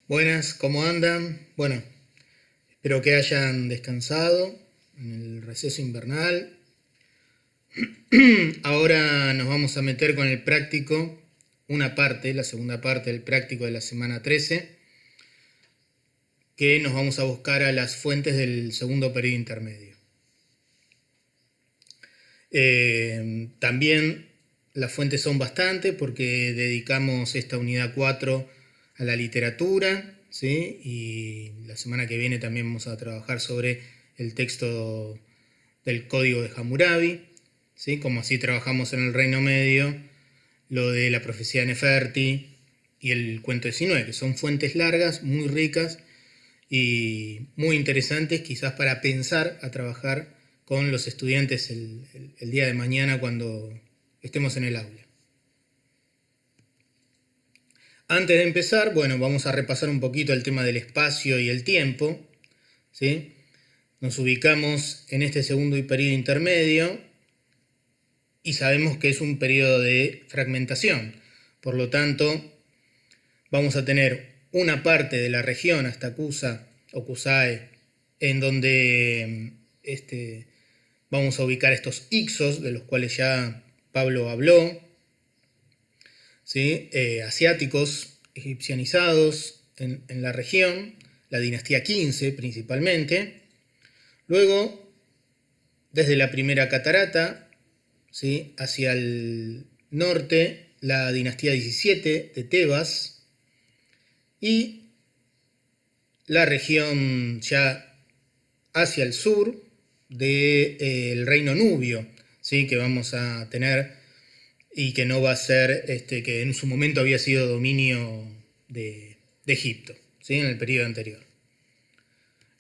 Buenas, ¿cómo andan? Bueno, espero que hayan descansado en el receso invernal. Ahora nos vamos a meter con el práctico, una parte, la segunda parte del práctico de la semana 13, que nos vamos a buscar a las fuentes del segundo periodo intermedio. También las fuentes son bastante porque dedicamos esta unidad 4 a la literatura, ¿sí? Y la semana que viene también vamos a trabajar sobre el texto del Código de Hammurabi, ¿sí? Como así trabajamos en el Reino Medio, lo de la profecía de Neferti y el cuento de Sinué, que son fuentes largas, muy ricas y muy interesantes quizás para pensar a trabajar con los estudiantes el día de mañana cuando estemos en el aula. Antes de empezar, bueno, vamos a repasar un poquito el tema del espacio y el tiempo, ¿sí? Nos ubicamos en este segundo periodo intermedio y sabemos que es un periodo de fragmentación. Por lo tanto, vamos a tener una parte de la región hasta Kusa o Kusae, en donde vamos a ubicar estos ixos, de los cuales ya Pablo habló, ¿sí? Asiáticos egipcianizados en la región, la dinastía 15 principalmente. Luego, desde la primera catarata, ¿sí? Hacia el norte, la dinastía 17 de Tebas, y la región ya hacia el sur del reino nubio, ¿sí? Que vamos a tener y que no va a ser, que en su momento había sido dominio de Egipto, ¿sí? En el periodo anterior.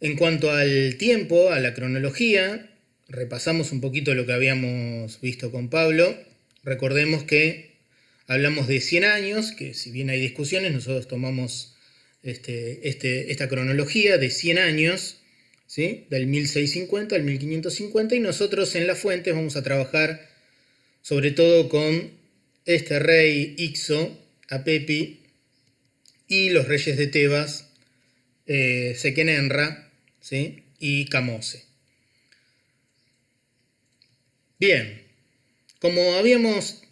En cuanto al tiempo, a la cronología, repasamos un poquito lo que habíamos visto con Pablo. Recordemos que hablamos de 100 años, que si bien hay discusiones, nosotros tomamos esta cronología de 100 años, ¿sí? Del 1650 al 1550, y nosotros en las fuentes vamos a trabajar sobre todo con este rey Ixo, Apepi, y los reyes de Tebas, Sequenenra, ¿sí? Y Camose. Bien, como habíamos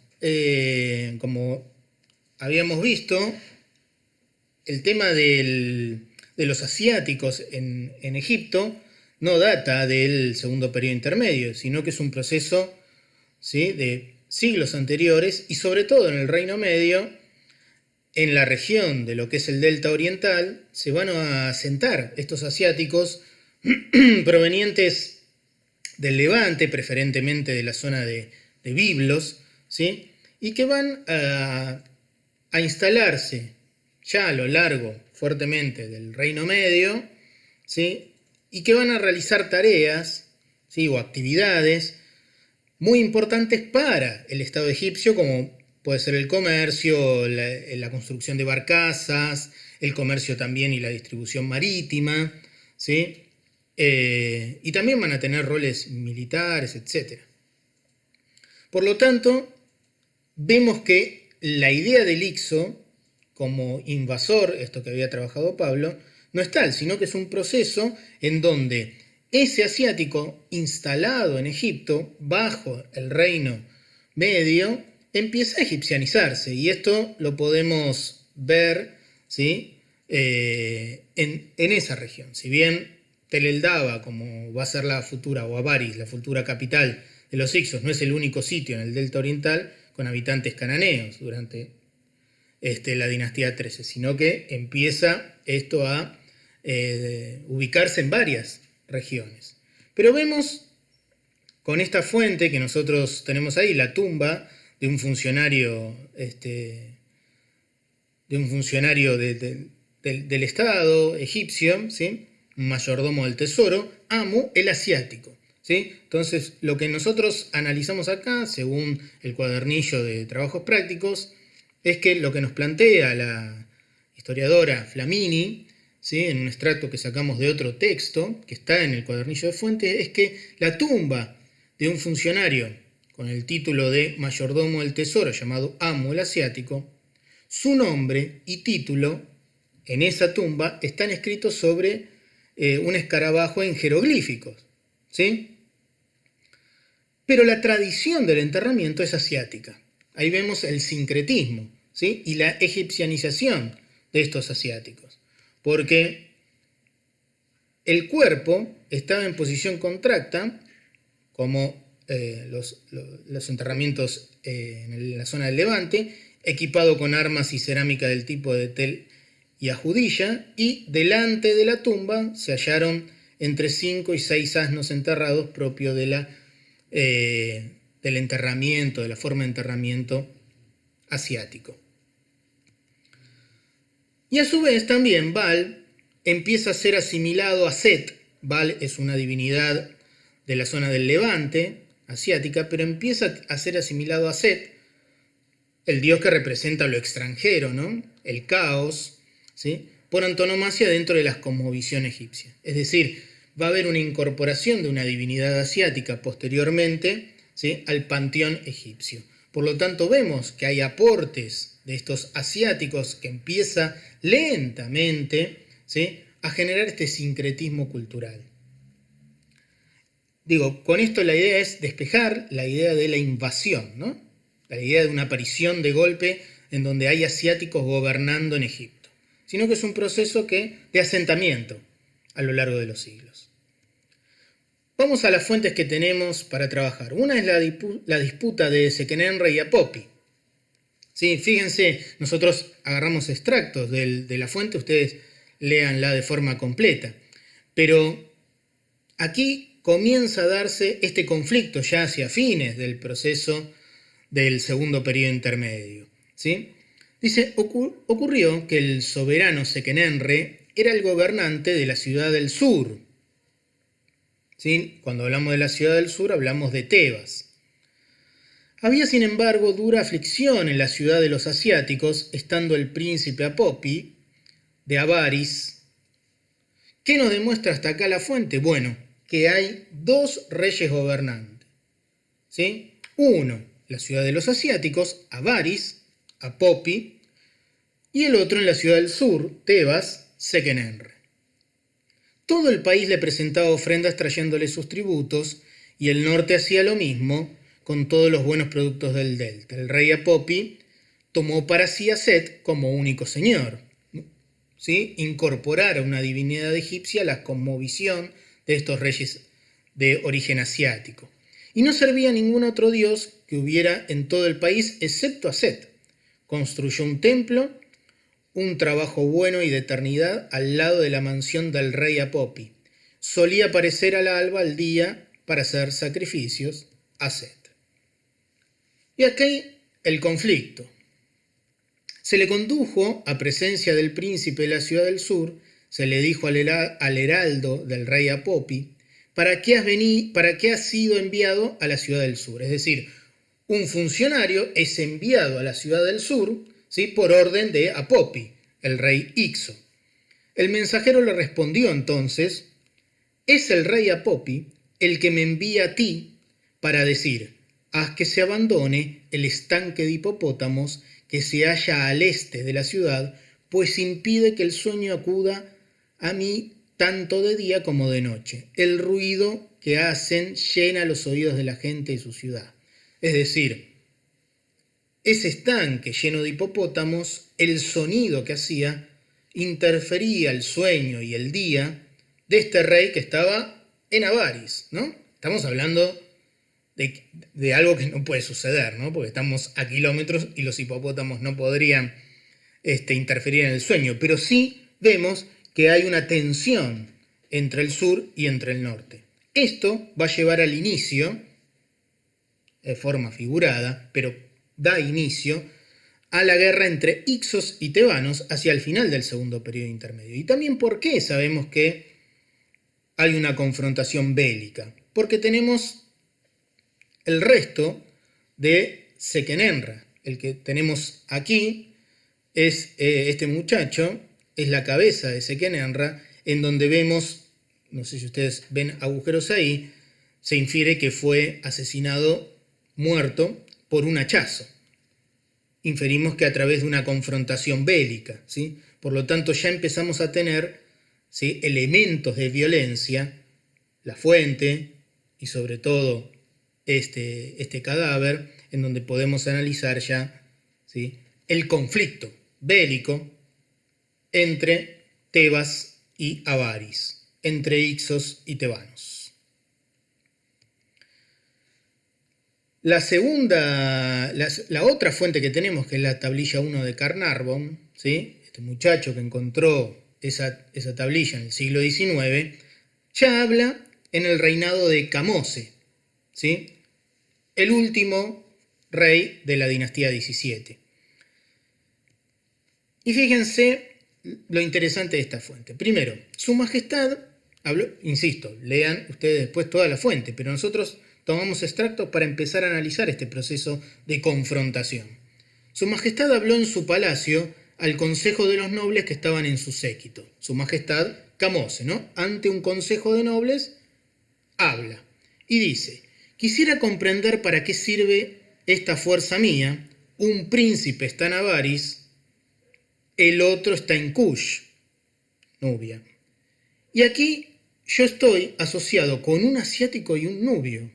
visto, el tema de los asiáticos en Egipto no data del segundo periodo intermedio, sino que es un proceso, ¿sí? De siglos anteriores, y sobre todo en el Reino Medio, en la región de lo que es el delta oriental, se van a asentar estos asiáticos provenientes del Levante, preferentemente de la zona de Biblos, ¿sí? Y que van a instalarse ya a lo largo fuertemente del Reino Medio, ¿sí? Y que van a realizar tareas, ¿sí? O actividades muy importantes para el Estado egipcio, como puede ser el comercio, la construcción de barcazas, el comercio también y la distribución marítima, ¿sí? Y también van a tener roles militares, etc. Por lo tanto, vemos que la idea del Ixo como invasor, esto que había trabajado Pablo, no es tal, sino que es un proceso en donde ese asiático instalado en Egipto, bajo el reino medio, empieza a egipcianizarse. Y esto lo podemos ver, ¿sí? En esa región. Si bien Tel el Daba, como va a ser la futura, o Avaris, la futura capital de los Ixos, no es el único sitio en el delta oriental con habitantes cananeos durante la dinastía 13, sino que empieza esto a ubicarse en varias regiones. Pero vemos con esta fuente que nosotros tenemos ahí, la tumba de un funcionario, del Estado egipcio, ¿sí? Un mayordomo del tesoro, Amu el asiático, ¿sí? Entonces, lo que nosotros analizamos acá, según el cuadernillo de trabajos prácticos, es que lo que nos plantea la historiadora Flamini, ¿sí? En un extracto que sacamos de otro texto, que está en el cuadernillo de fuente, es que la tumba de un funcionario con el título de mayordomo del tesoro, llamado Amu el asiático, su nombre y título en esa tumba están escritos sobre un escarabajo en jeroglíficos, ¿sí? Pero la tradición del enterramiento es asiática. Ahí vemos el sincretismo, ¿sí? Y la egipcianización de estos asiáticos. Porque el cuerpo estaba en posición contracta, como los enterramientos en la zona del Levante, equipado con armas y cerámica del tipo de Tel y Ajudilla, y delante de la tumba se hallaron entre 5 y 6 asnos enterrados, propio de del enterramiento, de la forma de enterramiento asiático. Y a su vez también Baal empieza a ser asimilado a Set. Baal es una divinidad de la zona del Levante, asiática, pero empieza a ser asimilado a Set, el dios que representa lo extranjero, ¿no? El caos, ¿sí? Por antonomasia dentro de la cosmovisión egipcia. Es decir, va a haber una incorporación de una divinidad asiática posteriormente, ¿sí? Al panteón egipcio. Por lo tanto, vemos que hay aportes de estos asiáticos que empieza lentamente, ¿sí? A generar este sincretismo cultural. Digo, con esto la idea es despejar la idea de la invasión, ¿no? La idea de una aparición de golpe en donde hay asiáticos gobernando en Egipto, sino que es un proceso de asentamiento a lo largo de los siglos. Vamos a las fuentes que tenemos para trabajar. Una es la disputa de Sekenenre y Apopi. Sí, fíjense, nosotros agarramos extractos de la fuente, ustedes léanla de forma completa. Pero aquí comienza a darse este conflicto ya hacia fines del proceso del segundo periodo intermedio, ¿sí? Dice, ocurrió que el soberano Sekenenre era el gobernante de la ciudad del sur, ¿sí? Cuando hablamos de la ciudad del sur hablamos de Tebas. Había sin embargo dura aflicción en la ciudad de los asiáticos, estando el príncipe Apopi de Avaris. ¿Qué nos demuestra hasta acá la fuente? Bueno, que hay dos reyes gobernantes, ¿sí? Uno, la ciudad de los asiáticos, Avaris, Apopi, y el otro en la ciudad del sur, Tebas, Sekenenre. Todo el país le presentaba ofrendas trayéndole sus tributos, y el norte hacía lo mismo con todos los buenos productos del delta. El rey Apopi tomó para sí a Set como único señor, ¿sí? Incorporar a una divinidad egipcia a la cosmovisión de estos reyes de origen asiático. Y no servía a ningún otro dios que hubiera en todo el país excepto a Set. Construyó un templo, un trabajo bueno y de eternidad al lado de la mansión del rey Apopi. Solía aparecer al alba al día para hacer sacrificios a Set. Y aquí el conflicto. Se le condujo a presencia del príncipe de la ciudad del sur, se le dijo al heraldo del rey Apopi, ¿para qué has sido enviado a la ciudad del sur? Es decir, un funcionario es enviado a la ciudad del sur, ¿sí? Por orden de Apopi, el rey Ixo. El mensajero le respondió entonces, es el rey Apopi el que me envía a ti para decir, haz que se abandone el estanque de hipopótamos que se halla al este de la ciudad, pues impide que el sueño acuda a mí tanto de día como de noche. El ruido que hacen llena los oídos de la gente de su ciudad. Es decir, ese estanque lleno de hipopótamos, el sonido que hacía, interfería el sueño y el día de este rey que estaba en Avaris, ¿no? Estamos hablando de algo que no puede suceder, ¿no? Porque estamos a kilómetros y los hipopótamos no podrían interferir en el sueño, pero sí vemos que hay una tensión entre el sur y entre el norte. Esto va a llevar al inicio, de forma figurada, pero da inicio a la guerra entre Ixos y tebanos hacia el final del segundo periodo intermedio. Y también por qué sabemos que hay una confrontación bélica. Porque tenemos el resto de Sekenenre. El que tenemos aquí es este muchacho, es la cabeza de Sekenenre, en donde vemos, no sé si ustedes ven agujeros ahí, se infiere que fue asesinado, muerto, por un hachazo. Inferimos que a través de una confrontación bélica, ¿sí? Por lo tanto, ya empezamos a tener, ¿sí?, elementos de violencia, la fuente y sobre todo este cadáver, en donde podemos analizar ya, ¿sí?, el conflicto bélico entre Tebas y Avaris, entre Ixos y tebanos. La otra fuente que tenemos, que es la tablilla 1 de Carnarvon, ¿sí?, este muchacho que encontró esa tablilla en el siglo XIX, ya habla en el reinado de Camose, ¿sí?, el último rey de la dinastía 17. Y fíjense lo interesante de esta fuente. Primero, Su Majestad habló, insisto, lean ustedes después toda la fuente, pero nosotros tomamos extractos para empezar a analizar este proceso de confrontación. Su Majestad habló en su palacio al consejo de los nobles que estaban en su séquito. Su Majestad Camose, ¿no?, ante un consejo de nobles, habla y dice: quisiera comprender para qué sirve esta fuerza mía. Un príncipe está en Avaris, el otro está en Kush, Nubia. Y aquí yo estoy asociado con un asiático y un nubio.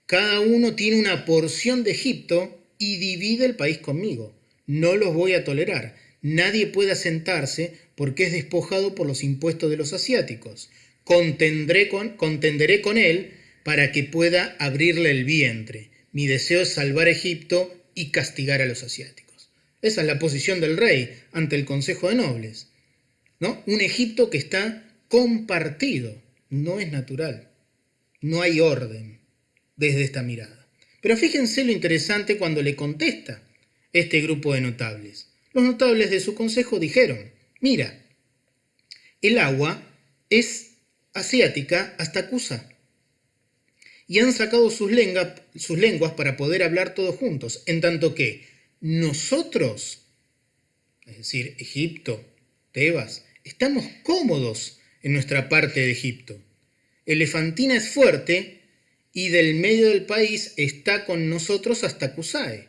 Cada uno tiene una porción de Egipto y divide el país conmigo. No los voy a tolerar. Nadie puede asentarse porque es despojado por los impuestos de los asiáticos. Contenderé con él para que pueda abrirle el vientre. Mi deseo es salvar a Egipto y castigar a los asiáticos. Esa es la posición del rey ante el Consejo de Nobles, ¿no? Un Egipto que está compartido, no es natural, no hay orden desde esta mirada. Pero fíjense lo interesante cuando le contesta este grupo de notables. Los notables de su consejo dijeron: mira, el agua es asiática hasta Kusa, y han sacado sus lenguas para poder hablar todos juntos, en tanto que nosotros, es decir, Egipto, Tebas, estamos cómodos en nuestra parte de Egipto. Elefantina es fuerte y del medio del país está con nosotros hasta Kusae.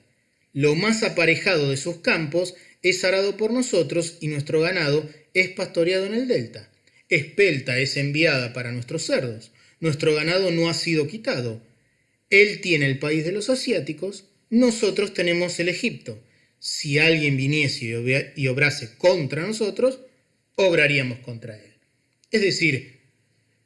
Lo más aparejado de sus campos es arado por nosotros y nuestro ganado es pastoreado en el delta. Espelta es enviada para nuestros cerdos. Nuestro ganado no ha sido quitado. Él tiene el país de los asiáticos, nosotros tenemos el Egipto. Si alguien viniese y obrase contra nosotros, obraríamos contra él. Es decir,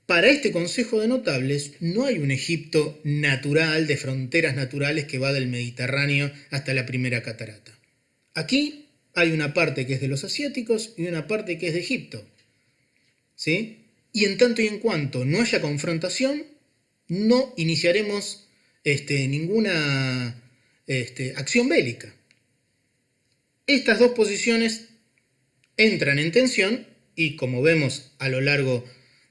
para este Consejo de Notables no hay un Egipto natural, de fronteras naturales que va del Mediterráneo hasta la primera catarata. Aquí hay una parte que es de los asiáticos y una parte que es de Egipto, ¿sí? Y en tanto y en cuanto no haya confrontación, no iniciaremos ninguna acción bélica. Estas dos posiciones entran en tensión y, como vemos a lo largo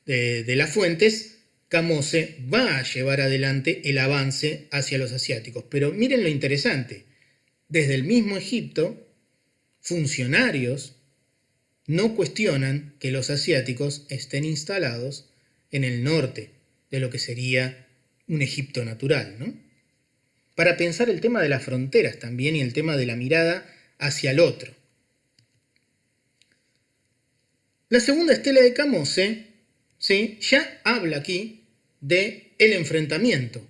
de las fuentes, Camose va a llevar adelante el avance hacia los asiáticos. Pero miren lo interesante, desde el mismo Egipto, funcionarios no cuestionan que los asiáticos estén instalados en el norte de lo que sería un Egipto natural, ¿no? Para pensar el tema de las fronteras también y el tema de la mirada hacia el otro. La segunda estela de Camose, ¿sí?, ya habla aquí de el enfrentamiento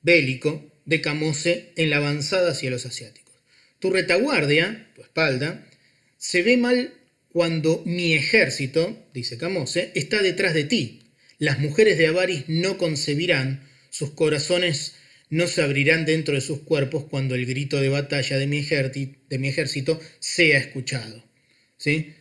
bélico de Camose en la avanzada hacia los asiáticos. Tu retaguardia, tu espalda, se ve mal cuando mi ejército, dice Camose, está detrás de ti. Las mujeres de Avaris no concebirán, sus corazones no se abrirán dentro de sus cuerpos cuando el grito de batalla de mi ejército sea escuchado, ¿sí?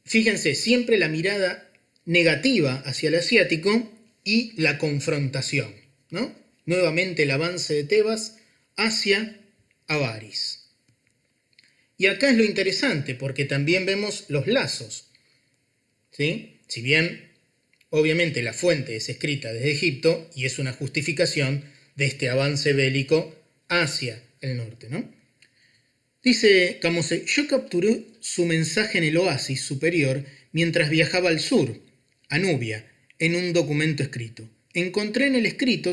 Fíjense, siempre la mirada negativa hacia el asiático y la confrontación, ¿no? Nuevamente el avance de Tebas hacia Avaris. Y acá es lo interesante, porque también vemos los lazos, ¿sí? Si bien, obviamente, la fuente es escrita desde Egipto y es una justificación de este avance bélico hacia el norte, ¿no? Dice Camose: yo capturé su mensaje en el oasis superior mientras viajaba al sur, a Nubia, en un documento escrito. Encontré en el escrito,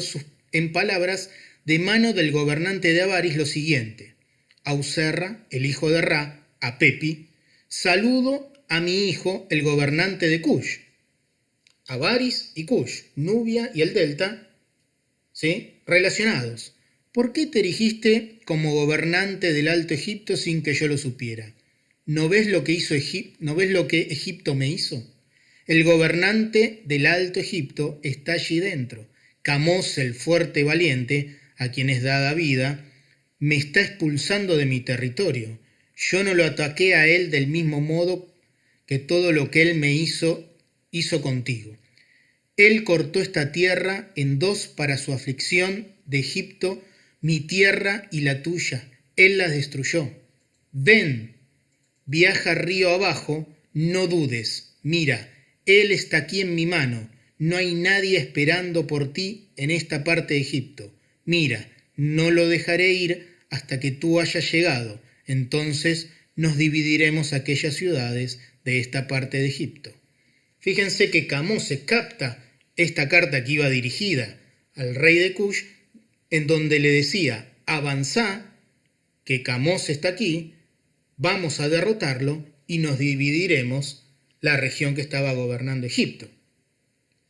en palabras de mano del gobernante de Avaris, lo siguiente: Auserra, el hijo de Ra, a Pepi, saludo a mi hijo, el gobernante de Kush. Avaris y Kush, Nubia y el delta, ¿sí?, relacionados. ¿Por qué te erigiste como gobernante del Alto Egipto sin que yo lo supiera? ¿No ves lo que ¿No ves lo que Egipto me hizo? El gobernante del Alto Egipto está allí dentro. Camós, el fuerte valiente, a quien es dada vida, me está expulsando de mi territorio. Yo no lo ataqué a él del mismo modo que todo lo que él me hizo contigo. Él cortó esta tierra en dos para su aflicción de Egipto, mi tierra y la tuya. Él la destruyó. Ven, viaja río abajo, no dudes. Mira, él está aquí en mi mano. No hay nadie esperando por ti en esta parte de Egipto. Mira, no lo dejaré ir hasta que tú hayas llegado. Entonces nos dividiremos aquellas ciudades de esta parte de Egipto. Fíjense que Camós se capta esta carta que iba dirigida al rey de Kush, en donde le decía, avanzá, que Camós está aquí, vamos a derrotarlo y nos dividiremos la región que estaba gobernando Egipto.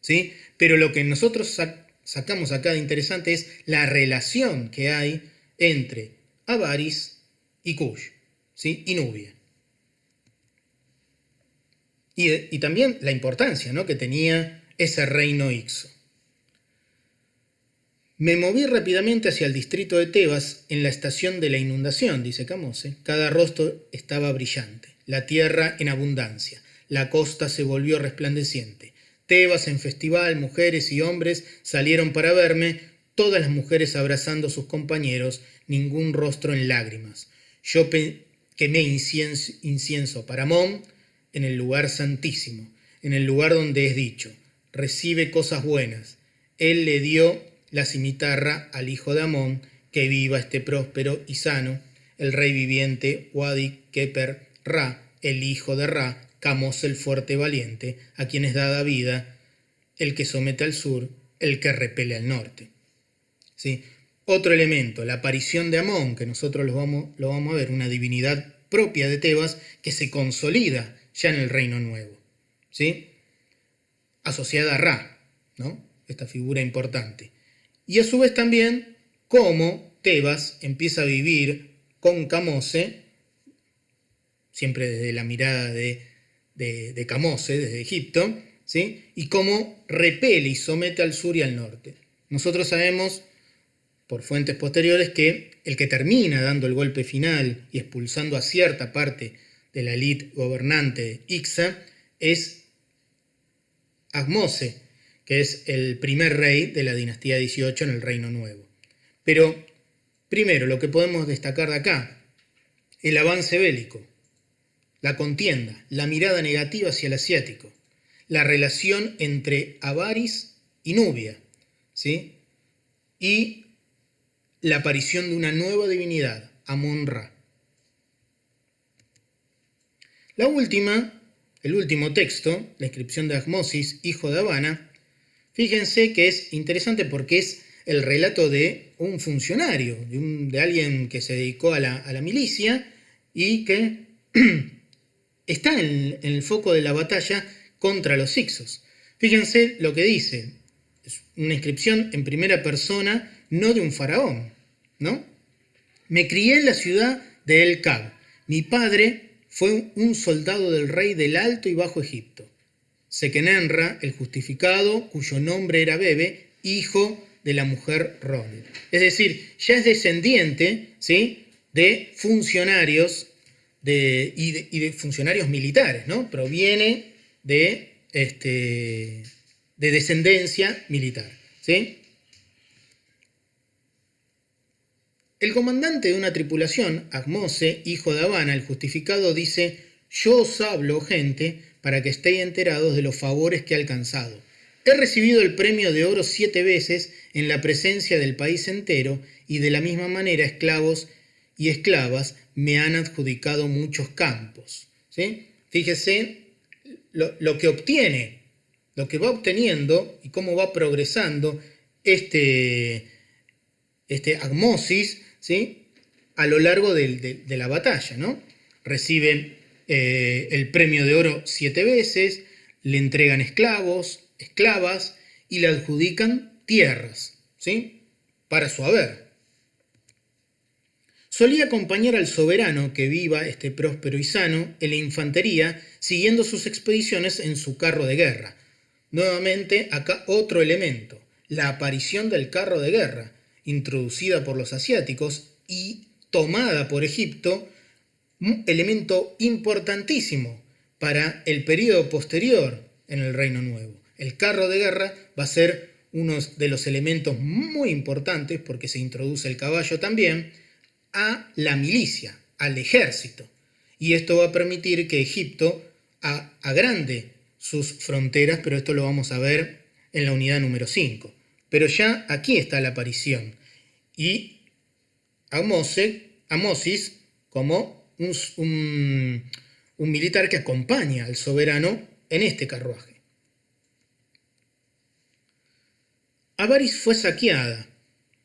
¿Sí? Pero lo que nosotros sacamos acá de interesante es la relación que hay entre Avaris y Kush, ¿sí?, y Nubia. Y también la importancia, ¿no?, que tenía ese reino Ixo. Me moví rápidamente hacia el distrito de Tebas en la estación de la inundación, dice Camose. Cada rostro estaba brillante, la tierra en abundancia, la costa se volvió resplandeciente. Tebas en festival, mujeres y hombres salieron para verme, todas las mujeres abrazando a sus compañeros, ningún rostro en lágrimas. Yo quemé incienso para Amón en el lugar santísimo, en el lugar donde es dicho, recibe cosas buenas. Él le dio la cimitarra al hijo de Amón, que viva esté próspero y sano, el rey viviente, Wadi Keper Ra, el hijo de Ra, Camós el fuerte valiente, a quien es dada vida, el que somete al sur, el que repele al norte. ¿Sí? Otro elemento, la aparición de Amón, que nosotros lo vamos a ver, una divinidad propia de Tebas que se consolida ya en el reino nuevo, ¿sí?, asociada a Ra, ¿no?, esta figura importante. Y a su vez también cómo Tebas empieza a vivir con Camose, siempre desde la mirada de Camose, desde Egipto, ¿sí?, y cómo repele y somete al sur y al norte. Nosotros sabemos, por fuentes posteriores, que el que termina dando el golpe final y expulsando a cierta parte de la élite gobernante de Ixa es Ahmose, que es el primer rey de la dinastía 18 en el Reino Nuevo. Pero, primero, lo que podemos destacar de acá, el avance bélico, la contienda, la mirada negativa hacia el asiático, la relación entre Avaris y Nubia, ¿sí?, y la aparición de una nueva divinidad, Amón-Ra. El último texto, la inscripción de Ahmosis, hijo de Habana, fíjense que es interesante porque es el relato de un funcionario, de alguien que se dedicó a la milicia y que está en el foco de la batalla contra los Hicsos. Fíjense lo que dice, es una inscripción en primera persona, no de un faraón, ¿no? Me crié en la ciudad de El Cab. Mi padre fue un soldado del rey del Alto y Bajo Egipto. Sequenenra, el justificado, cuyo nombre era Bebe, hijo de la mujer Ronel. Es decir, ya es descendiente, ¿sí?, de funcionarios y de funcionarios militares, ¿no? Proviene de descendencia militar, ¿sí? El comandante de una tripulación, Ahmose, hijo de Habana, el justificado, dice: yo os hablo, gente, para que estéis enterados de los favores que he alcanzado. He recibido el premio de oro 7 veces en la presencia del país entero, y de la misma manera esclavos y esclavas me han adjudicado muchos campos. ¿Sí? Fíjese lo que obtiene, lo que va obteniendo y cómo va progresando este Ahmosis, ¿sí?, a lo largo de la batalla, ¿no? Recibe el premio de oro 7 veces, le entregan esclavos, esclavas y le adjudican tierras, ¿sí? Para su haber. Solía acompañar al soberano que viva próspero y sano en la infantería, siguiendo sus expediciones en su carro de guerra. Nuevamente, acá otro elemento, la aparición del carro de guerra, introducida por los asiáticos y tomada por Egipto, un elemento importantísimo para el periodo posterior en el Reino Nuevo. El carro de guerra va a ser uno de los elementos muy importantes, porque se introduce el caballo también, a la milicia, al ejército. Y esto va a permitir que Egipto agrande sus fronteras, pero esto lo vamos a ver en la unidad número 5. Pero ya aquí está la aparición. Y Amosis como un militar que acompaña al soberano en este carruaje. Avaris fue saqueada.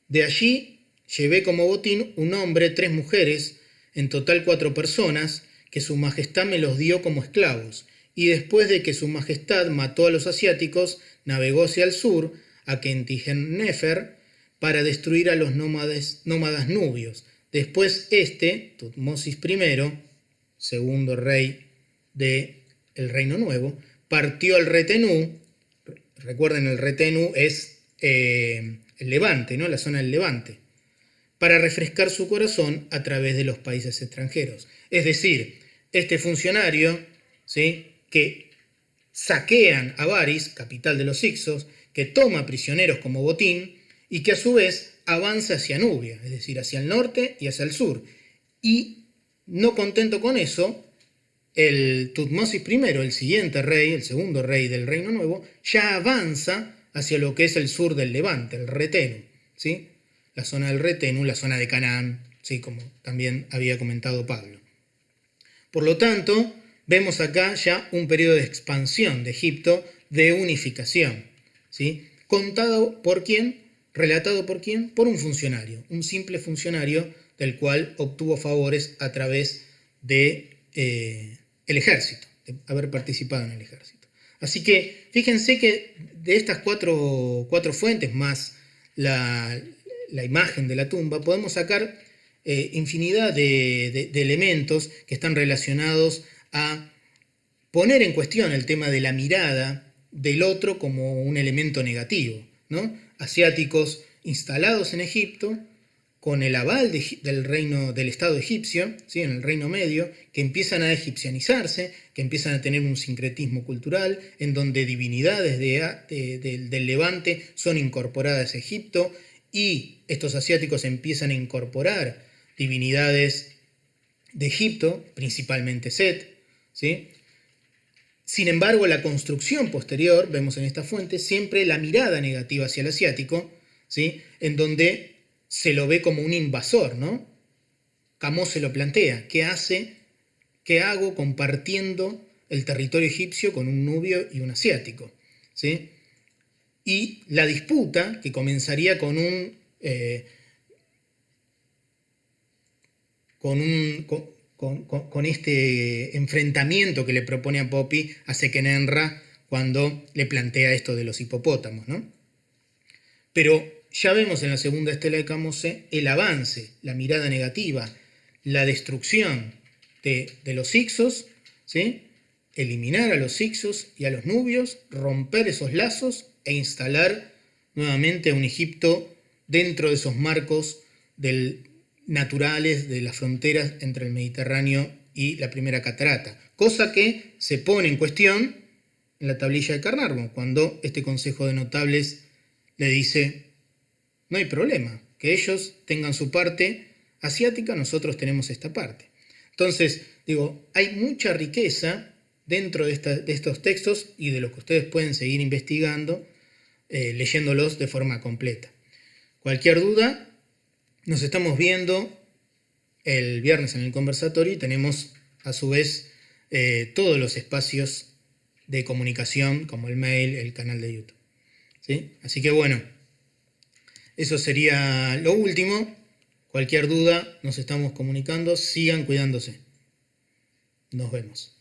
De allí llevé como botín un hombre, 3 mujeres, en total 4 personas, que su majestad me los dio como esclavos, y después de que su majestad mató a los asiáticos, navegó hacia el sur, a Kentigen-Nefer, para destruir a los nómadas nubios. Después Tutmosis I, segundo rey del Reino Nuevo, partió al Retenú. Recuerden, el Retenú es el Levante, ¿no? La zona del Levante, para refrescar su corazón a través de los países extranjeros. Es decir, este funcionario, ¿sí?, que saquean a Avaris, capital de los Hicsos, que toma prisioneros como botín y que a su vez avanza hacia Nubia, es decir, hacia el norte y hacia el sur. Y no contento con eso, el Tutmosis I, el siguiente rey, el segundo rey del Reino Nuevo, ya avanza hacia lo que es el sur del Levante, el Retenu, ¿sí?, la zona del Retenu, la zona de Canaán, ¿sí?, como también había comentado Pablo. Por lo tanto, vemos acá ya un periodo de expansión de Egipto, de unificación, ¿sí?, contado por quién, relatado por quién, por un funcionario, un simple funcionario del cual obtuvo favores a través de el ejército, de haber participado en el ejército. Así que fíjense que de estas cuatro fuentes más la imagen de la tumba, podemos sacar infinidad de elementos que están relacionados a poner en cuestión el tema de la mirada del otro como un elemento negativo, ¿no? Asiáticos instalados en Egipto, con el aval del reino, del Estado egipcio, ¿sí?, en el Reino Medio, que empiezan a egipcianizarse, que empiezan a tener un sincretismo cultural, en donde divinidades del Levante son incorporadas a Egipto, y estos asiáticos empiezan a incorporar divinidades de Egipto, principalmente Set, ¿sí? Sin embargo, la construcción posterior, vemos en esta fuente, siempre la mirada negativa hacia el asiático, ¿sí?, en donde se lo ve como un invasor, ¿no? Camus se lo plantea, ¿qué hago compartiendo el territorio egipcio con un nubio y un asiático? ¿Sí? Y la disputa, que comenzaría con este enfrentamiento que le propone a Popi a Sekenenra cuando le plantea esto de los hipopótamos, ¿no? Pero ya vemos en la segunda estela de Camose el avance, la mirada negativa, la destrucción de los Hicsos, ¿sí?, eliminar a los Hicsos y a los nubios, romper esos lazos e instalar nuevamente a un Egipto dentro de esos marcos naturales de las fronteras entre el Mediterráneo y la primera catarata, cosa que se pone en cuestión en la tablilla de Carnarvon, cuando este Consejo de Notables le dice: no hay problema, que ellos tengan su parte asiática, nosotros tenemos esta parte. Entonces, hay mucha riqueza dentro de estos textos y de los que ustedes pueden seguir investigando, leyéndolos de forma completa. Cualquier duda, nos estamos viendo el viernes en el conversatorio y tenemos a su vez todos los espacios de comunicación, como el mail, el canal de YouTube, ¿sí? Así que bueno, eso sería lo último. Cualquier duda, nos estamos comunicando. Sigan cuidándose. Nos vemos.